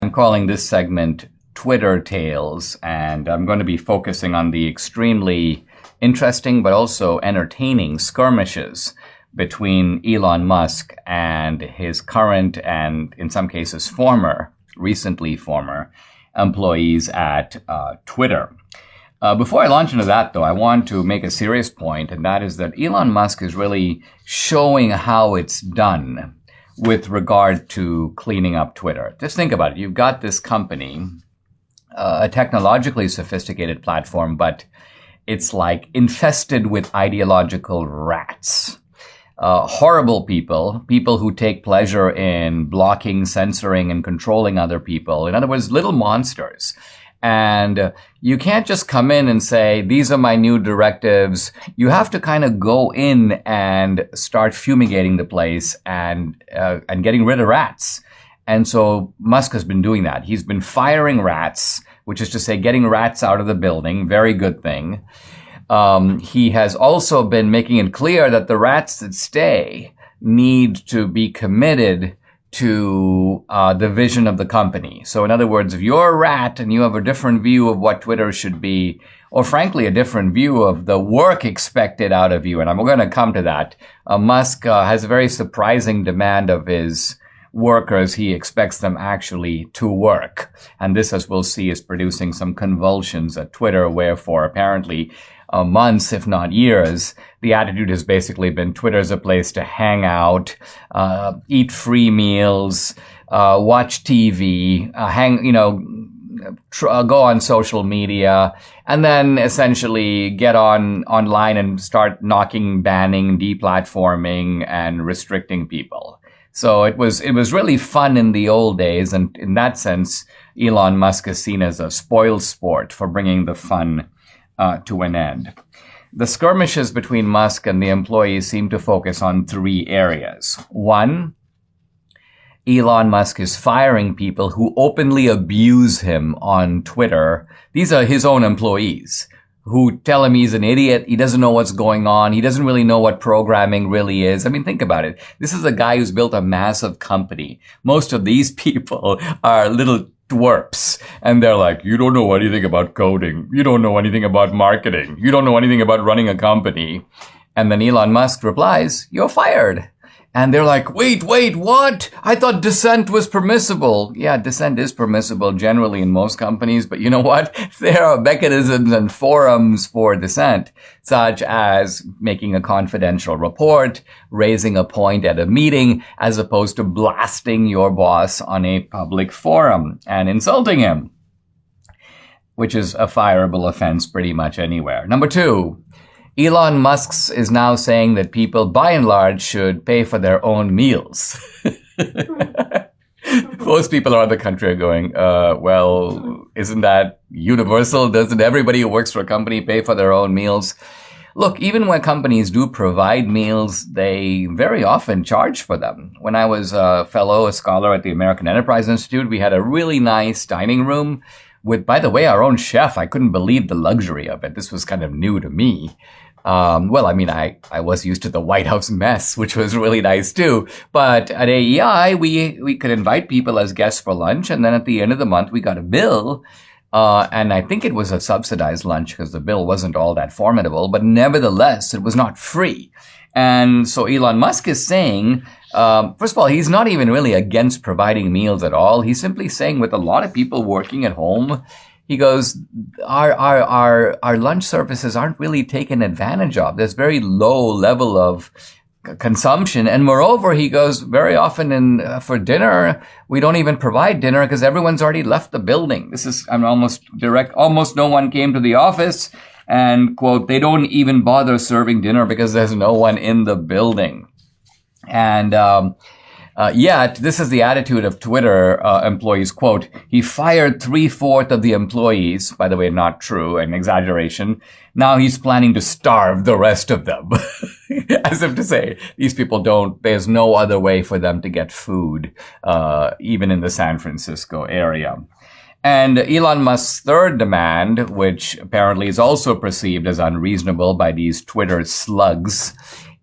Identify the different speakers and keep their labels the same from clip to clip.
Speaker 1: I'm calling this segment Twitter Tales, and I'm going to be focusing on the extremely interesting but also entertaining skirmishes between Elon Musk and his current and, in some cases, recently former employees at Twitter. Before I launch into that, though, I want to make a serious point, and that is that Elon Musk is really showing how it's done with regard to cleaning up Twitter. Just think about it. You've got this company, a technologically sophisticated platform, but it's like infested with ideological rats. Horrible people who take pleasure in blocking, censoring, and controlling other people. In other words, little monsters. And you can't just come in and say, these are my new directives. You have to kind of go in and start fumigating the place and getting rid of rats. And so Musk has been doing that. He's been firing rats, which is to say getting rats out of the building. Very good thing. He has also been making it clear that the rats that stay need to be committed to the vision of the company. So in other words, if you're a rat and you have a different view of what Twitter should be, or frankly, a different view of the work expected out of you, and I'm going to come to that, Musk has a very surprising demand of his workers. He expects them actually to work. And this, as we'll see, is producing some convulsions at Twitter, wherefore apparently months, if not years, the attitude has basically been Twitter's a place to hang out, eat free meals, watch TV, go on social media, and then essentially get online and start banning, deplatforming, and restricting people. So it was really fun in the old days, and in that sense, Elon Musk is seen as a spoil sport for bringing the fun to an end. The skirmishes between Musk and the employees seem to focus on three areas. One, Elon Musk is firing people who openly abuse him on Twitter. These are his own employees who tell him he's an idiot. He doesn't know what's going on. He doesn't really know what programming really is. I mean, think about it. This is a guy who's built a massive company. Most of these people are little dwarfs, and they're like, you don't know anything about coding. You don't know anything about marketing. You don't know anything about running a company. And then Elon Musk replies, you're fired. And they're like, wait, what? I thought dissent was permissible. Yeah, dissent is permissible generally in most companies, but you know what? There are mechanisms and forums for dissent, such as making a confidential report, raising a point at a meeting, as opposed to blasting your boss on a public forum and insulting him, which is a fireable offense pretty much anywhere. Number two, Elon Musk is now saying that people, by and large, should pay for their own meals. Most people around the country are going, well, isn't that universal? Doesn't everybody who works for a company pay for their own meals? Look, even when companies do provide meals, they very often charge for them. When I was a scholar at the American Enterprise Institute, we had a really nice dining room with, by the way, our own chef. I couldn't believe the luxury of it. This was kind of new to me. I was used to the White House mess, which was really nice too. But at AEI, we could invite people as guests for lunch. And then at the end of the month, we got a bill. And I think it was a subsidized lunch because the bill wasn't all that formidable. But nevertheless, it was not free. And so Elon Musk is saying, first of all, he's not even really against providing meals at all. He's simply saying with a lot of people working at home, he goes, our lunch services aren't really taken advantage of. There's very low level of consumption. And moreover, he goes, very often for dinner, we don't even provide dinner because everyone's already left the building. Almost no one came to the office. And, quote, they don't even bother serving dinner because there's no one in the building. And yet, this is the attitude of Twitter employees. Quote, he fired 3/4 of the employees. By the way, not true, an exaggeration. Now he's planning to starve the rest of them. As if to say, these people there's no other way for them to get food, even in the San Francisco area. And Elon Musk's third demand, which apparently is also perceived as unreasonable by these Twitter slugs,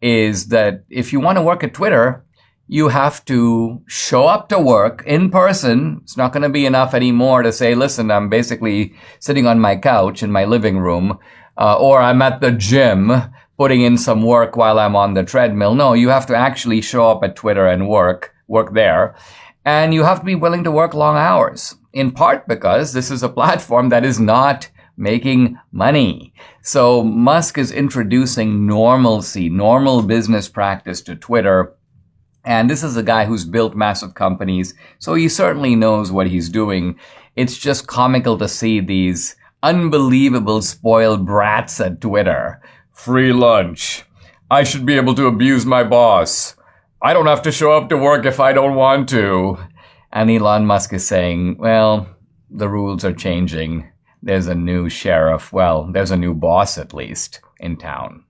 Speaker 1: is that if you want to work at Twitter, you have to show up to work in person. It's not going to be enough anymore to say, listen, I'm basically sitting on my couch in my living room, or I'm at the gym putting in some work while I'm on the treadmill. No, you have to actually show up at Twitter and work there. And you have to be willing to work long hours, in part because this is a platform that is not making money. So Musk is introducing normalcy, normal business practice to Twitter. And this is a guy who's built massive companies, so he certainly knows what he's doing. It's just comical to see these unbelievable spoiled brats at Twitter. Free lunch. I should be able to abuse my boss. I don't have to show up to work if I don't want to. And Elon Musk is saying, well, the rules are changing. There's a new sheriff. Well, there's a new boss, at least, in town.